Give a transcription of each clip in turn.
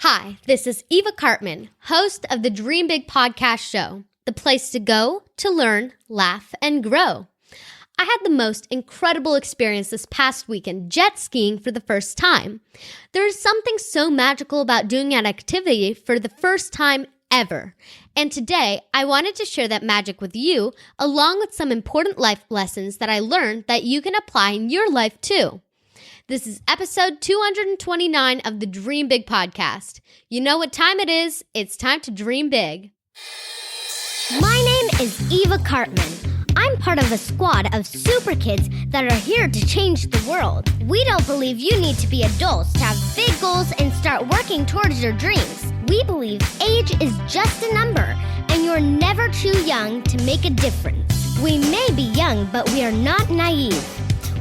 Hi, this is Eva Cartman, host of the Dream Big podcast show, the place to go to learn, laugh, and grow. I had the most incredible experience this past weekend jet skiing for the first time. There is something so magical about doing an activity for the first time ever. And today, I wanted to share that magic with you, along with some important life lessons that I learned that you can apply in your life too. This is episode 229 of the Dream Big podcast. You know what time it is? It's time to dream big. My name is Eva Cartman. I'm part of a squad of super kids that are here to change the world. We don't believe you need to be adults to have big goals and start working towards your dreams. We believe age is just a number, and you're never too young to make a difference. We may be young, but we are not naive.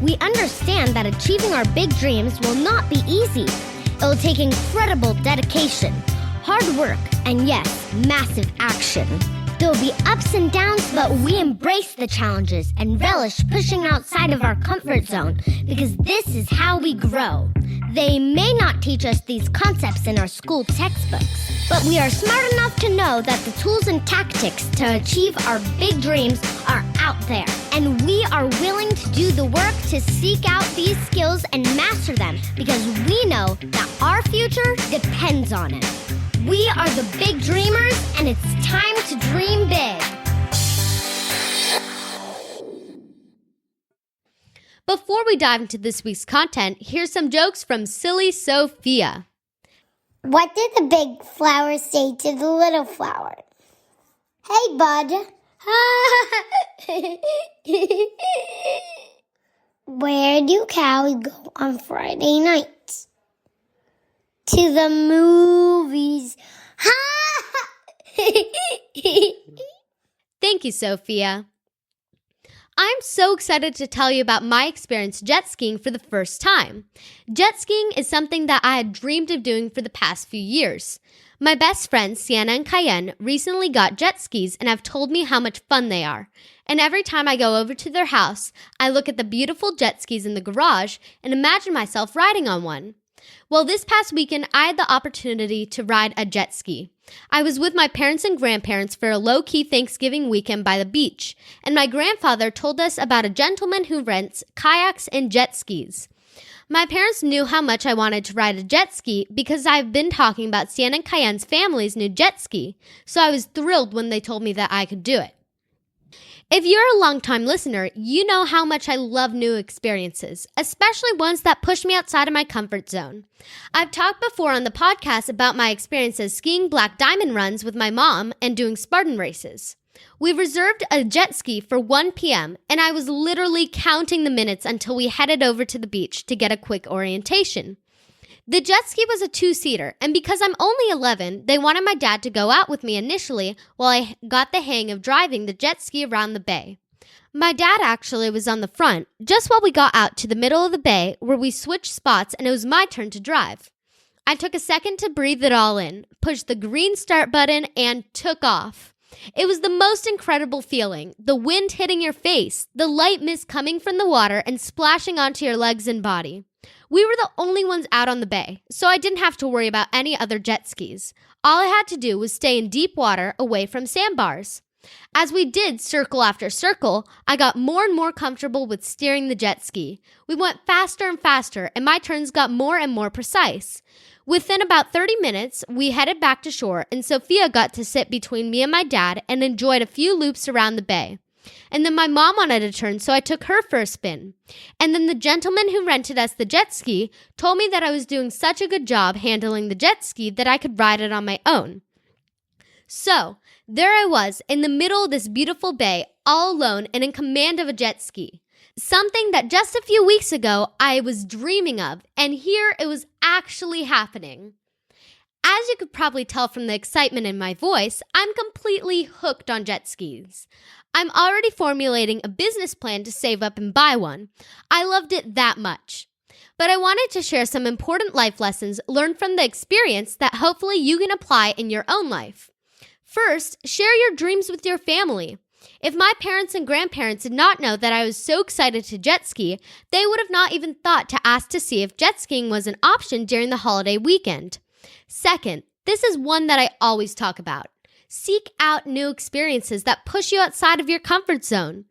We understand that achieving our big dreams will not be easy. It will take incredible dedication, hard work, and yes, massive action. There will be ups and downs, but we embrace the challenges and relish pushing outside of our comfort zone because this is how we grow. They may not teach us these concepts in our school textbooks, but we are smart enough to know that the tools and tactics to achieve our big dreams are out there. And we are willing to do the work to seek out these skills and master them because we know that our future depends on it. We are the big dreamers, and it's time to dream big. Before we dive into this week's content, here's some jokes from Silly Sophia. What did the big flower say to the little flower? Hey, bud. Where do cows go on Friday nights? To the movies. Thank you, Sophia. I'm so excited to tell you about my experience jet skiing for the first time. Jet skiing is something that I had dreamed of doing for the past few years. My best friends, Sienna and Cayenne, recently got jet skis and have told me how much fun they are. And every time I go over to their house, I look at the beautiful jet skis in the garage and imagine myself riding on one. Well, this past weekend, I had the opportunity to ride a jet ski. I was with my parents and grandparents for a low-key Thanksgiving weekend by the beach, and my grandfather told us about a gentleman who rents kayaks and jet skis. My parents knew how much I wanted to ride a jet ski because I've been talking about Sienna and Cayenne's family's new jet ski, so I was thrilled when they told me that I could do it. If you're a longtime listener, you know how much I love new experiences, especially ones that push me outside of my comfort zone. I've talked before on the podcast about my experiences skiing black diamond runs with my mom and doing Spartan races. We reserved a jet ski for 1 p.m., and I was literally counting the minutes until we headed over to the beach to get a quick orientation. The jet ski was a 2-seater, and because I'm only 11, they wanted my dad to go out with me initially while I got the hang of driving the jet ski around the bay. My dad actually was on the front, just while we got out to the middle of the bay where we switched spots and it was my turn to drive. I took a second to breathe it all in, pushed the green start button, and took off. It was the most incredible feeling, the wind hitting your face, the light mist coming from the water and splashing onto your legs and body. We were the only ones out on the bay, so I didn't have to worry about any other jet skis. All I had to do was stay in deep water away from sandbars. As we did circle after circle, I got more and more comfortable with steering the jet ski. We went faster and faster, and my turns got more and more precise. Within about 30 minutes, we headed back to shore, and Sophia got to sit between me and my dad and enjoyed a few loops around the bay. And then my mom wanted a turn, so I took her for a spin. And then the gentleman who rented us the jet ski told me that I was doing such a good job handling the jet ski that I could ride it on my own. So, there I was in the middle of this beautiful bay, all alone and in command of a jet ski. Something that just a few weeks ago I was dreaming of, and here it was actually happening. As you could probably tell from the excitement in my voice, I'm completely hooked on jet skis. I'm already formulating a business plan to save up and buy one. I loved it that much. But I wanted to share some important life lessons learned from the experience that hopefully you can apply in your own life. First, share your dreams with your family. If my parents and grandparents did not know that I was so excited to jet ski, they would have not even thought to ask to see if jet skiing was an option during the holiday weekend. Second, this is one that I always talk about. Seek out new experiences that push you outside of your comfort zone.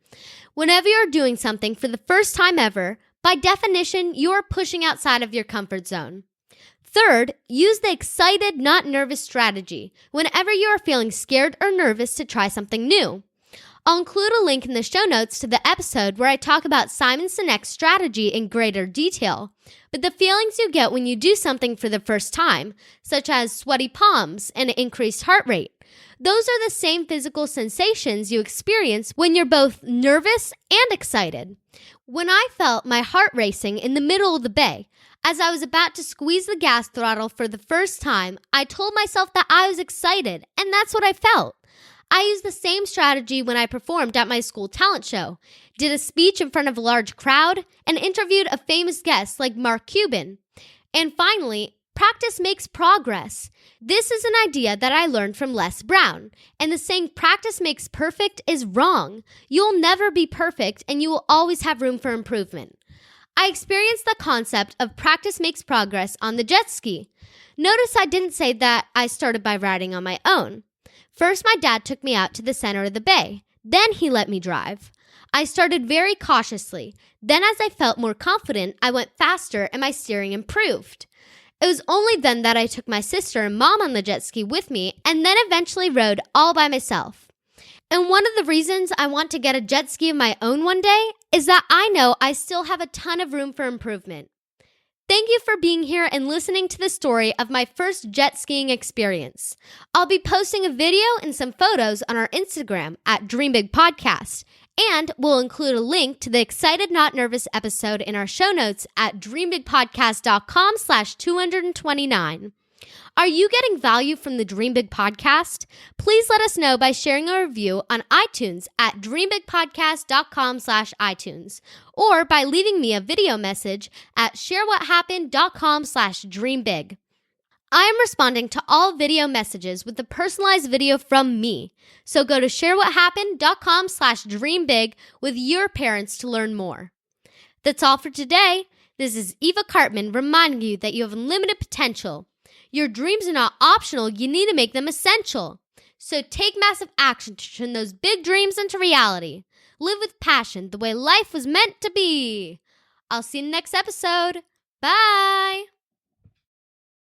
Whenever you're doing something for the first time ever, by definition, you're pushing outside of your comfort zone. Third, use the excited, not nervous strategy whenever you are feeling scared or nervous to try something new. I'll include a link in the show notes to the episode where I talk about Simon Sinek's strategy in greater detail. But the feelings you get when you do something for the first time, such as sweaty palms and an increased heart rate, those are the same physical sensations you experience when you're both nervous and excited. When I felt my heart racing in the middle of the bay, as I was about to squeeze the gas throttle for the first time, I told myself that I was excited, and that's what I felt. I used the same strategy when I performed at my school talent show, did a speech in front of a large crowd, and interviewed a famous guest like Mark Cuban. And finally, practice makes progress. This is an idea that I learned from Les Brown, and the saying practice makes perfect is wrong. You'll never be perfect, and you will always have room for improvement. I experienced the concept of practice makes progress on the jet ski. Notice I didn't say that I started by riding on my own. First, my dad took me out to the center of the bay. Then he let me drive. I started very cautiously. Then as I felt more confident, I went faster and my steering improved. It was only then that I took my sister and mom on the jet ski with me and then eventually rode all by myself. And one of the reasons I want to get a jet ski of my own one day is that I know I still have a ton of room for improvement. Thank you for being here and listening to the story of my first jet skiing experience. I'll be posting a video and some photos on our Instagram at Dream Big Podcast, and we'll include a link to the Excited Not Nervous episode in our show notes at dreambigpodcast.com/229. Are you getting value from the Dream Big Podcast? Please let us know by sharing a review on iTunes at dreambigpodcast.com/iTunes or by leaving me a video message at sharewhathappened.com/dreambig. I am responding to all video messages with a personalized video from me. So go to sharewhathappened.com/dreambig with your parents to learn more. That's all for today. This is Eva Cartman reminding you that you have unlimited potential. Your dreams are not optional, you need to make them essential. So take massive action to turn those big dreams into reality. Live with passion the way life was meant to be. I'll see you in the next episode. Bye!